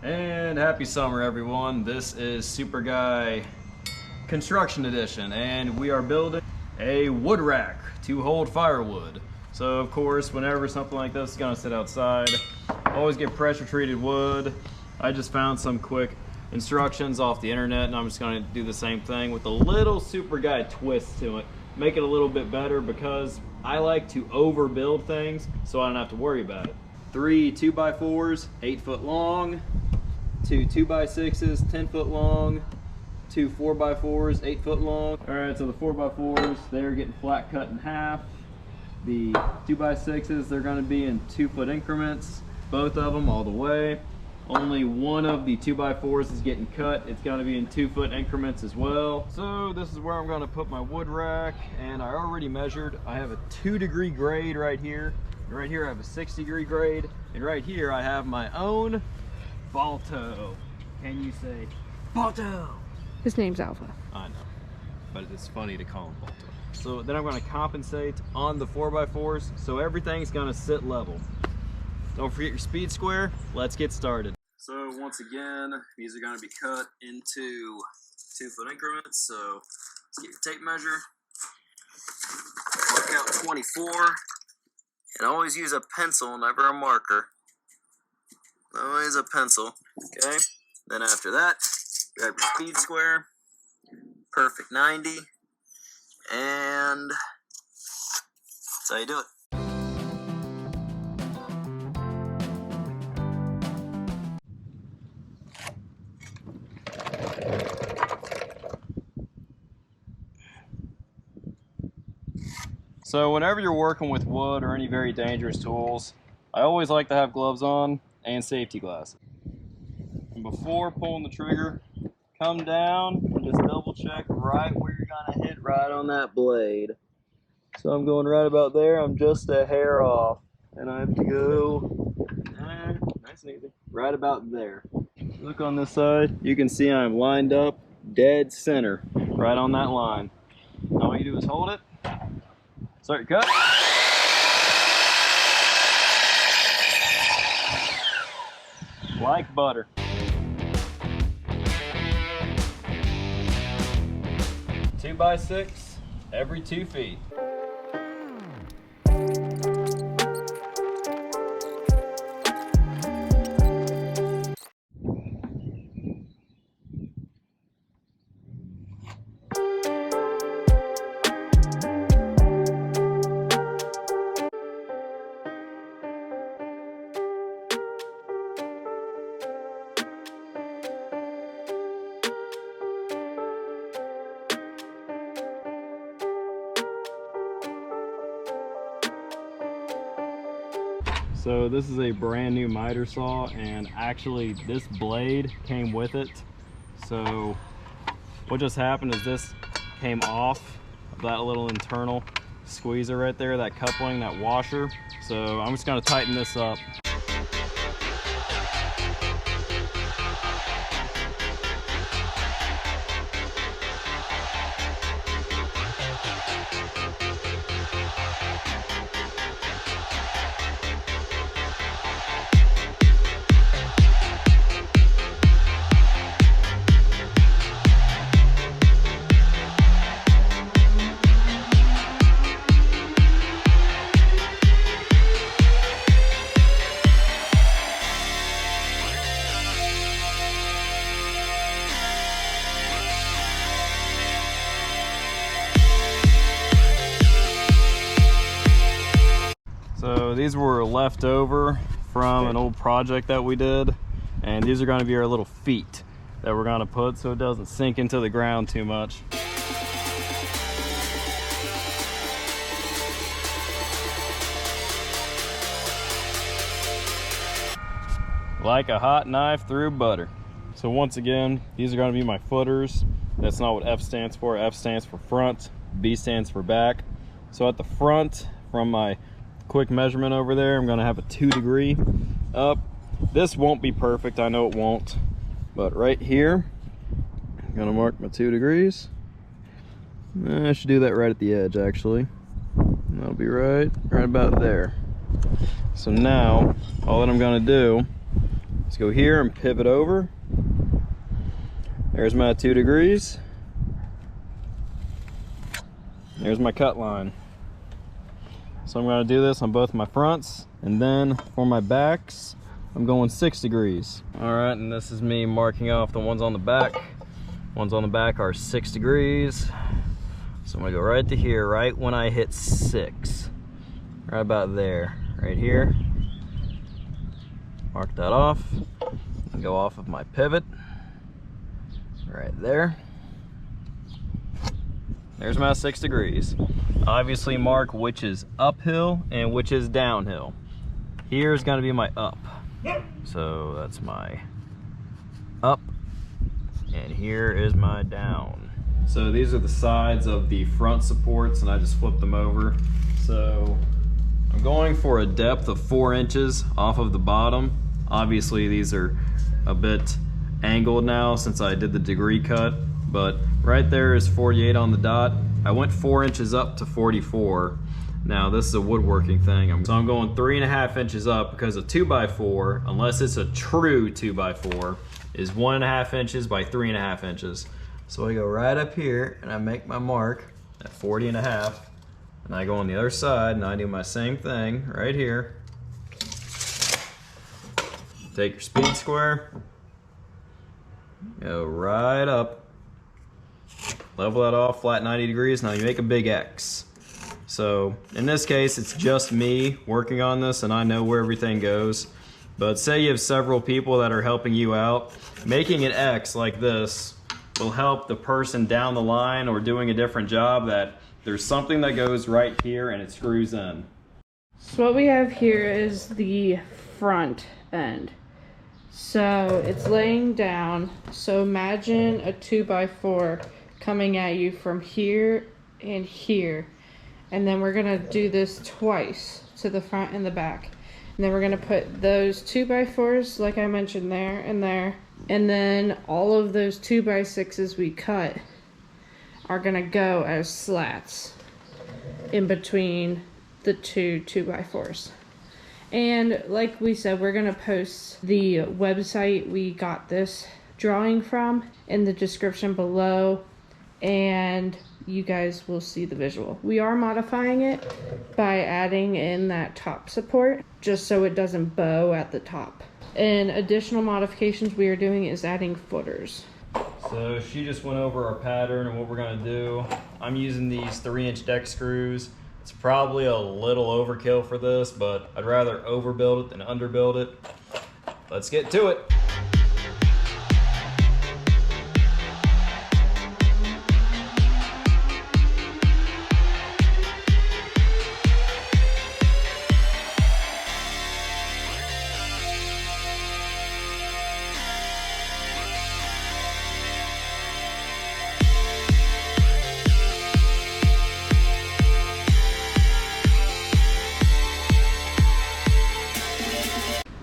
And happy summer, everyone. This is Super Guy Construction Edition, and we are building a wood rack to hold firewood. So of course, whenever something like this is gonna sit outside, always get pressure treated wood. I just found some quick instructions off the internet, and I'm just gonna do the same thing with a little Super Guy twist to it. Make it a little bit better because I like to overbuild things so I don't have to worry about it. 3 2x4s, 8 foot long, 2 2x6s, 10 foot long, 2 4x4s, 8 foot long. All right, so the 4x4s, they're getting flat cut in half. The 2x6s, they're gonna be in 2 foot increments, both of them all the way. Only one of the 2x4s is getting cut. It's gonna be in 2 foot increments as well. So this is where I'm gonna put my wood rack, and I already measured. I have a 2-degree grade right here. And right here I have a 6-degree grade. And right here I have my own Balto. Can you say Balto? His name's Alpha. I know, but it's funny to call him Balto. So then I'm gonna compensate on the 4x4s, so everything's gonna sit level. Don't forget your speed square. Let's get started. So once again, these are going to be cut into 2 foot increments. So let's get your tape measure. Mark out 24. And always use a pencil, never a marker. Always a pencil. Okay. Then after that, grab your speed square. Perfect 90. And that's how you do it. So whenever you're working with wood or any very dangerous tools, I always like to have gloves on and safety glasses. And before pulling the trigger, come down and just double check right where you're gonna hit right on that blade. So I'm going right about there. I'm just a hair off, and I have to go nice and easy, right about there. Look on this side, you can see I'm lined up dead center, right on that line. Now all you do is hold it. Start your cut. Like butter. Two by 6 every 2 feet. So this is a brand new miter saw, and actually this blade came with it. So what just happened is this came off of that little internal squeezer right there, that coupling, that washer. So I'm just gonna tighten this up. So these were left over from an old project that we did, and these are going to be our little feet that we're going to put so it doesn't sink into the ground too much. Like a hot knife through butter. So once again, these are going to be my footers. That's not what F stands for. F stands for front, B stands for back. So at the front, from my quick measurement over there, I'm going to have a 2-degree up. This won't be perfect, I know it won't, but right here I'm going to mark my 2 degrees. I should do that right at the edge, actually. And that'll be right about there. So now all that I'm going to do Let's go here and pivot over. There's my 2 degrees. There's my cut line. So I'm going to do this on both my fronts, and then for my backs, I'm going 6 degrees. All right, and this is me marking off the ones on the back. Ones on the back are 6 degrees. So I'm gonna go right to here, right when I hit 6. Right about there, right here. Mark that off, and go off of my pivot. Right there. There's my 6 degrees. Obviously mark which is uphill and which is downhill. Here's gonna be my up. So that's my up, and here is my down. So these are the sides of the front supports, and I just flipped them over. So I'm going for a depth of 4 inches off of the bottom. Obviously these are a bit angled now since I did the degree cut, but right there is 48 on the dot. I went 4 inches up to 44. Now this is a woodworking thing. So I'm going 3.5 inches up because a 2x4, unless it's a true 2x4, is 1.5 inches by 3.5 inches. So I go right up here and I make my mark at 40.5, and I go on the other side and I do my same thing right here. Take your speed square, go right up, level that off, flat 90 degrees. Now you make a big X. So in this case, it's just me working on this and I know where everything goes. But say you have several people that are helping you out, making an X like this will help the person down the line or doing a different job that there's something that goes right here and it screws in. So what we have here is the front end. So it's laying down. So imagine a 2x4 coming at you from here and here. And then we're gonna do this twice to the front and the back. And then we're gonna put those 2x4s, like I mentioned, there and there. And then all of those 2x6s we cut are gonna go as slats in between the 2x4s. And like we said, we're gonna post the website we got this drawing from in the description below, and you guys will see the visual. We are modifying it by adding in that top support just so it doesn't bow at the top. And additional modifications we are doing is adding footers. So she just went over our pattern and what we're gonna do. I'm using these 3-inch deck screws. It's probably a little overkill for this, but I'd rather overbuild it than underbuild it. Let's get to it.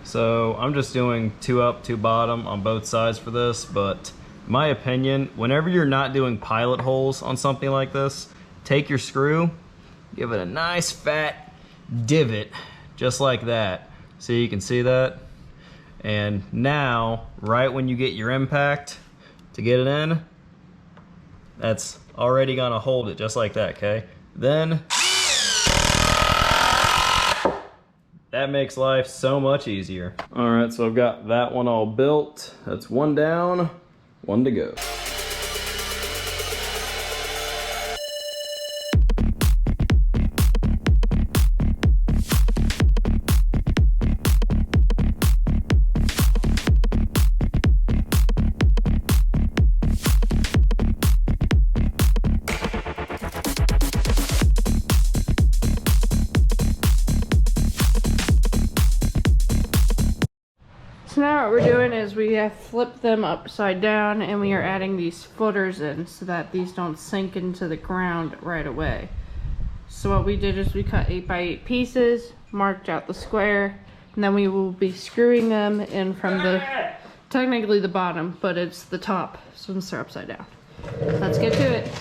So I'm just doing 2 up, 2 bottom on both sides for this, but in my opinion, whenever you're not doing pilot holes on something like this, take your screw, give it a nice fat divot, just like that. So you can see that. And now, right when you get your impact to get it in, that's already gonna hold it just like that, okay? Then, that makes life so much easier. All right, so I've got that one all built. That's 1 down, 1 to go. So now what we're doing is we have flipped them upside down and we are adding these footers in so that these don't sink into the ground right away. So what we did is we cut 8x8 pieces, marked out the square, and then we will be screwing them in from the, technically the bottom, but it's the top since they're upside down. Let's get to it.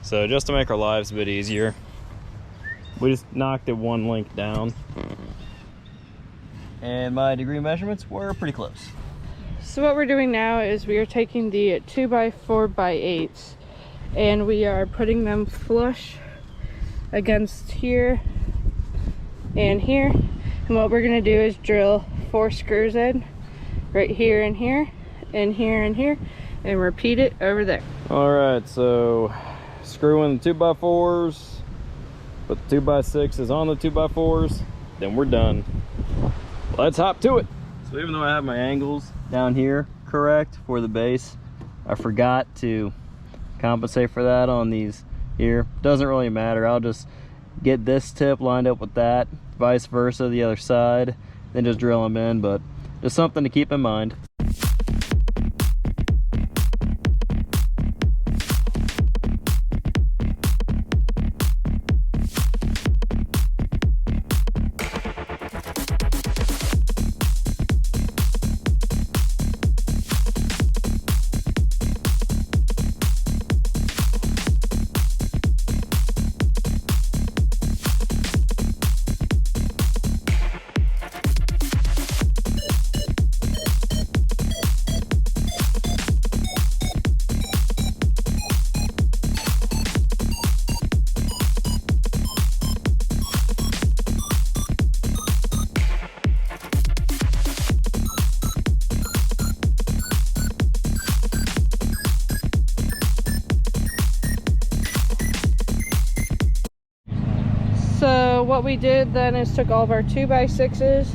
So just to make our lives a bit easier, we just knocked it one link down. And my degree measurements were pretty close. So what we're doing now is we are taking the 2x4x8s and we are putting them flush against here and here. And what we're gonna do is drill 4 screws in right here and here and here and here and repeat it over there. All right, so screw in the 2x4s, put the 2x6s on the 2x4s, then we're done. Let's hop to it. So even though I have my angles down here correct for the base, I forgot to compensate for that on these here. Doesn't really matter. I'll just get this tip lined up with that, vice versa the other side, then just drill them in, but just something to keep in mind. So what we did then is took all of our 2x6s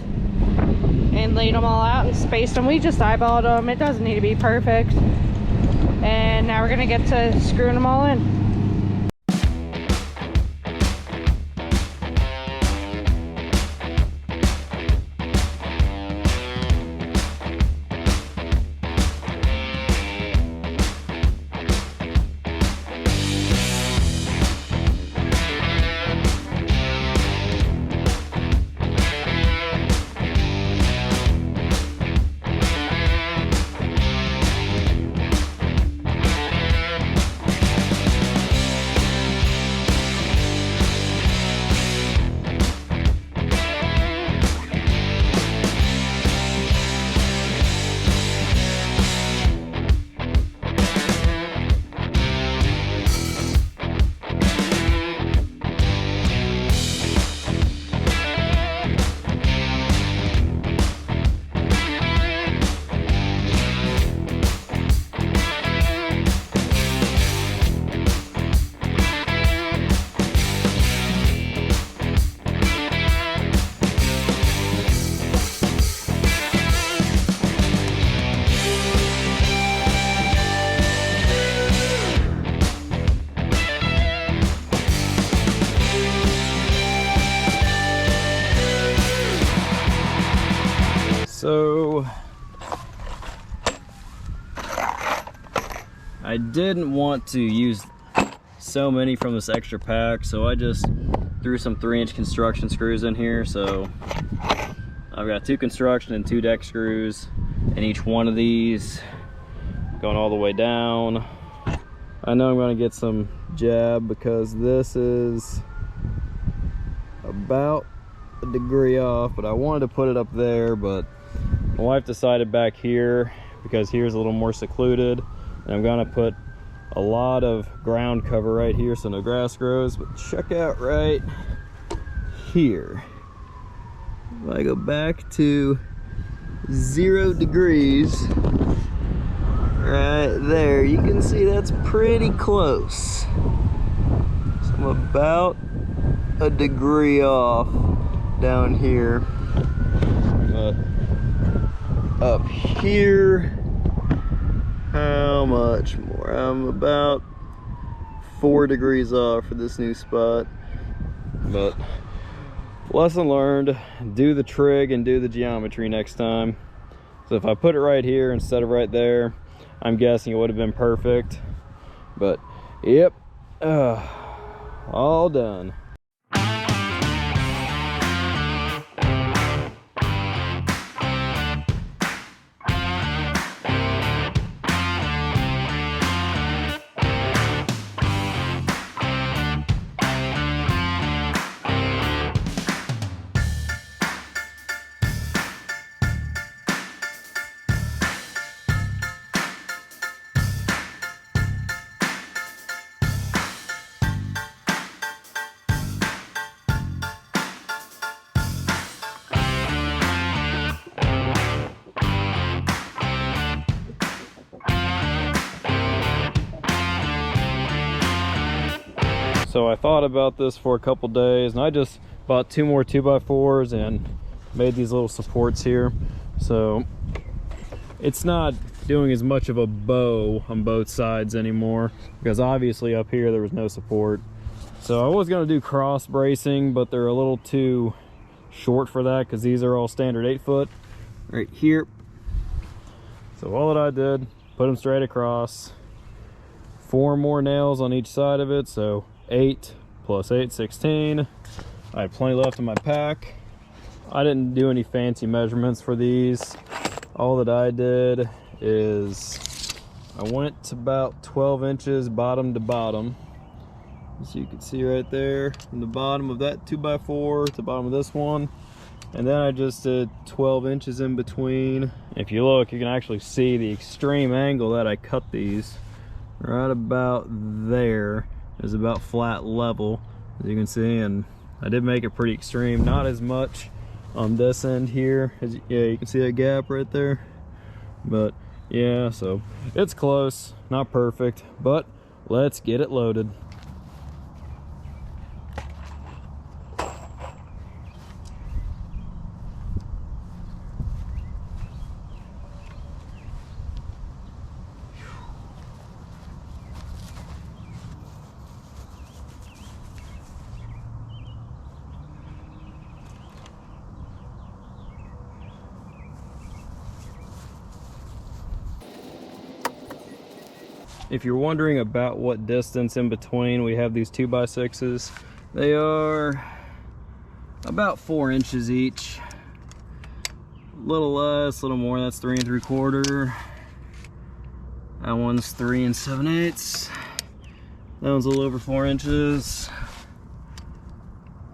and laid them all out and spaced them. We just eyeballed them. It doesn't need to be perfect. And now we're gonna get to screwing them all in. So I didn't want to use so many from this extra pack, so I just threw some 3-inch construction screws in here. So I've got 2 construction and 2 deck screws in each one of these, going all the way down. I know I'm going to get some jab because this is about a degree off, but I wanted to put it up there, but my wife decided back here because here's a little more secluded, and I'm gonna put a lot of ground cover right here so no grass grows. But check out right here, if I go back to 0 degrees right there, you can see that's pretty close. So I'm about a degree off down here. But up here, how much more? I'm about 4 degrees off for this new spot. But lesson learned, do the trig and do the geometry next time. So if I put it right here instead of right there, I'm guessing it would have been perfect. But yep, all done. So I thought about this for a couple days, and I just bought 2 more 2x4s and made these little supports here. So it's not doing as much of a bow on both sides anymore, because obviously up here there was no support. So I was going to do cross bracing, but they're a little too short for that, because these are all standard 8-foot right here. So all that I did, put them straight across, 4 more nails on each side of it, so 8 plus 8, 16. I have plenty left in my pack. I didn't do any fancy measurements for these. All that I did is I went about 12 inches bottom to bottom. As you can see right there, from the bottom of that 2x4 to the bottom of this one. And then I just did 12 inches in between. If you look, you can actually see the extreme angle that I cut these. Right about there is about flat level, as you can see, and I did make it pretty extreme. Not as much on this end here. Yeah, you can see that gap right there. But yeah, so it's close, not perfect, but let's get it loaded. If you're wondering about what distance in between, we have these 2x6s. They are about 4 inches each. A little less, a little more. That's 3 3/4. That one's 3 7/8. That one's a little over 4 inches.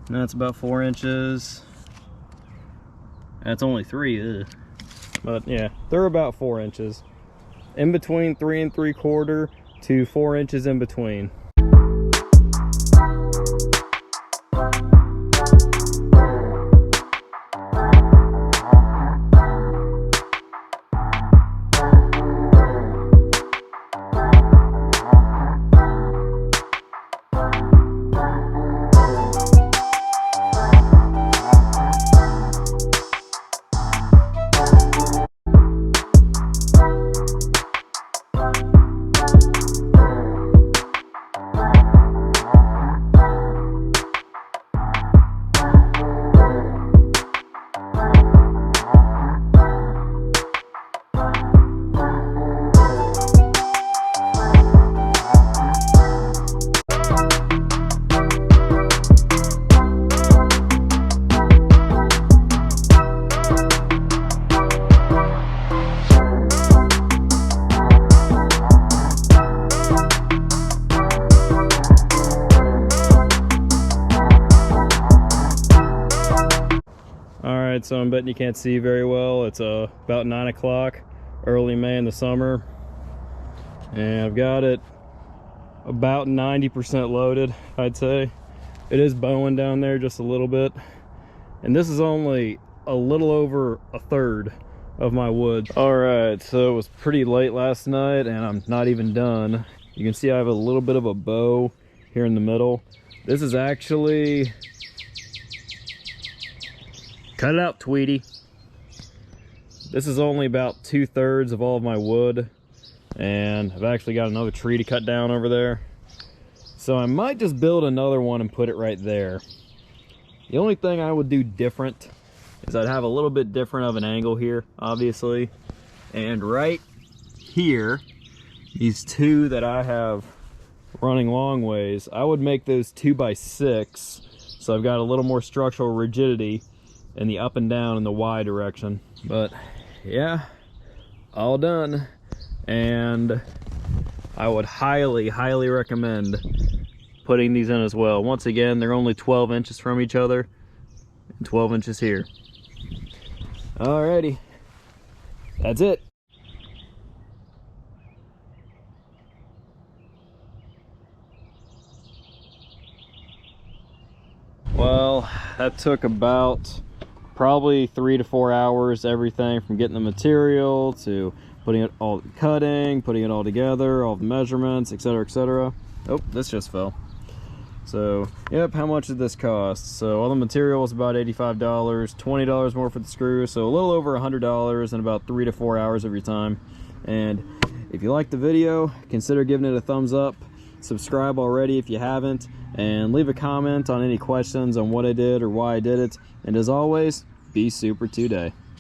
And that's about 4 inches. That's only 3, ugh. But yeah, they're about 4 inches. In between 3 3/4 to 4 inches in between. Alright, so I'm betting you can't see very well. It's about 9 o'clock, early May in the summer. And I've got it about 90% loaded, I'd say. It is bowing down there just a little bit. And this is only a little over a third of my wood. Alright, so it was pretty late last night and I'm not even done. You can see I have a little bit of a bow here in the middle. This is actually... Cut it out, Tweety. This is only about 2/3 of all of my wood, and I've actually got another tree to cut down over there. So I might just build another one and put it right there. The only thing I would do different is I'd have a little bit different of an angle here, obviously. And right here, these 2 that I have running long ways, I would make those 2x6, so I've got a little more structural rigidity in the up and down in the Y direction. But yeah, all done. And I would highly recommend putting these in as well. Once again, they're only 12 inches from each other and 12 inches here. Alrighty, that's it. Well, that took about probably 3 to 4 hours, everything from getting the material to putting it all, cutting, putting it all together, all the measurements, etc., etc. Oh, this just fell. So, yep, how much did this cost? So all the material was about $85, $20 more for the screw, so a little over $100 and about 3 to 4 hours of your time. And if you liked the video, consider giving it a thumbs up, subscribe already if you haven't, and leave a comment on any questions on what I did or why I did it. And as always, be super today.